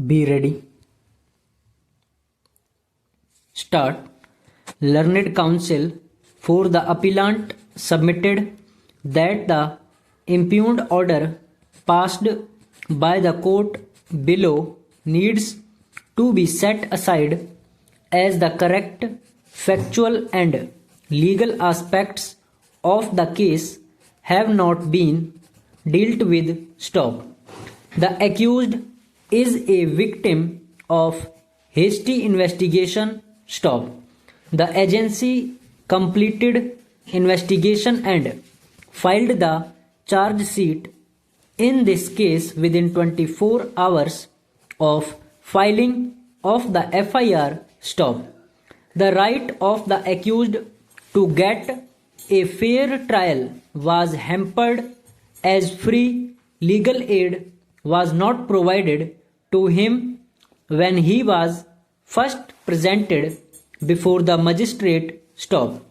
Be ready. Start. Learned counsel for the appellant submitted that the impugned order passed by the court below needs to be set aside as the correct factual and legal aspects of the case have not been dealt with. Stop. The accused is a victim of hasty investigation. Stop. The agency completed investigation and filed the charge sheet in this case within 24 hours of filing of the FIR. Stop. The right of the accused to get a fair trial was hampered as free legal aid was not provided to him when he was first presented before the magistrate. Stop.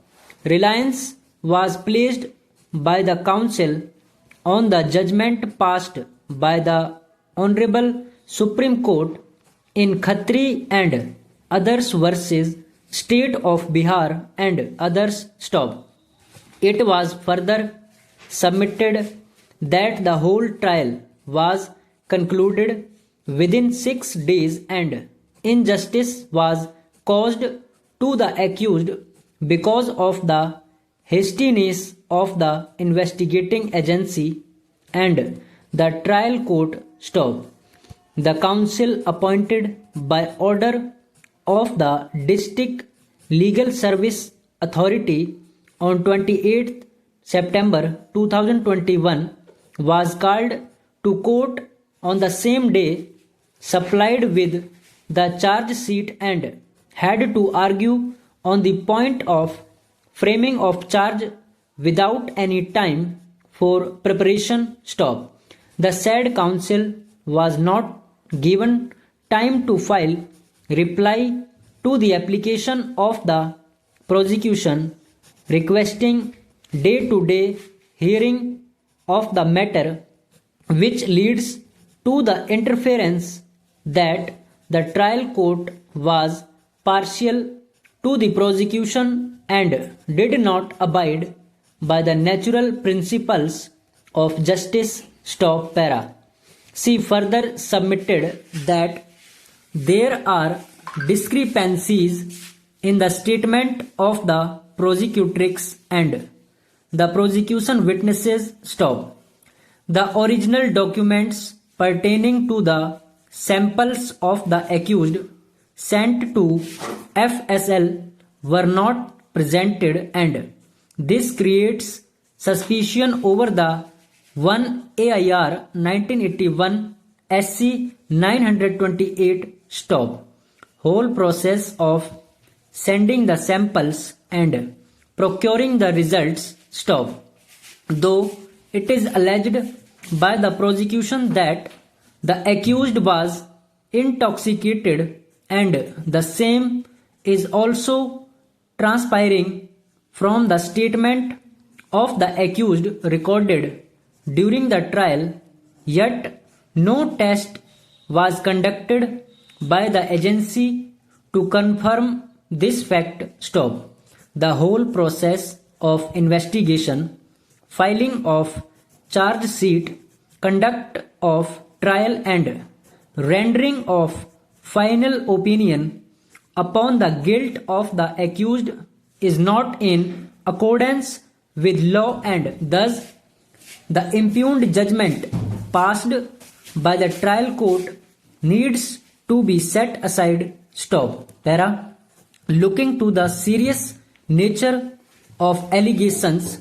Reliance was placed by the counsel on the judgment passed by the Honorable Supreme Court in Khatri and others versus State of Bihar and others. Stop. It was further submitted that the whole trial was concluded within 6 days and injustice was caused to the accused because of the hastiness of the investigating agency and the trial court. Stop. The counsel appointed by order of the District Legal Service Authority on 28th September 2021 was called to court on the same day, supplied with the charge sheet and had to argue on the point of framing of charge without any time for preparation. Stop. The said counsel was not given time to file reply to the application of the prosecution requesting day-to-day hearing of the matter, which leads to the inference that the trial court was partial to the prosecution and did not abide by the natural principles of justice. Stop. Para. She further submitted that there are discrepancies in the statement of the prosecutrix and the prosecution witnesses. Stop. The original documents pertaining to the samples of the accused sent to FSL were not presented, and this creates suspicion over the 1 AIR 1981 SC 928. Stop. Whole process of sending the samples and procuring the results. Stop. Though it is alleged by the prosecution that the accused was intoxicated, and the same is also transpiring from the statement of the accused recorded during the trial, yet no test was conducted by the agency to confirm this fact. Stop. The whole process of investigation, filing of charge sheet, conduct of trial and rendering of final opinion upon the guilt of the accused is not in accordance with law, and thus the impugned judgment passed by the trial court needs to be set aside. Stop. Para. Looking to the serious nature of allegations,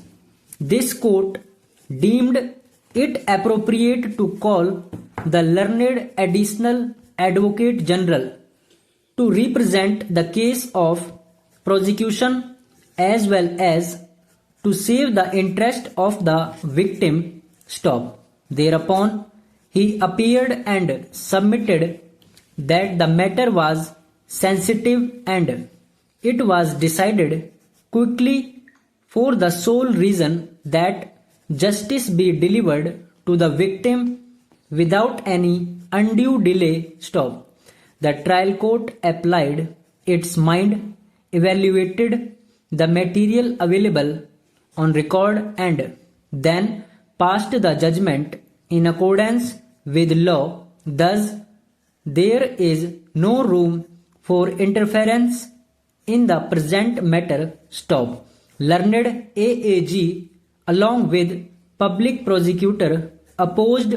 this court deemed it appropriate to call the learned additional advocate general to represent the case of prosecution as well as to save the interest of the victim. Stop. Thereupon he appeared and submitted that the matter was sensitive and it was decided quickly for the sole reason that justice be delivered to the victim without any undue delay stop. The trial court applied its mind, evaluated the material available on record, and then passed the judgment in accordance with law. Thus, there is no room for interference in the present matter. Stop. Learned AAG, along with public prosecutor, opposed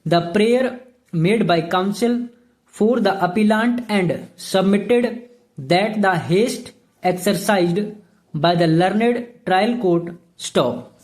the prayer made by counsel for the appellant and submitted that the haste exercised by the learned trial court stop.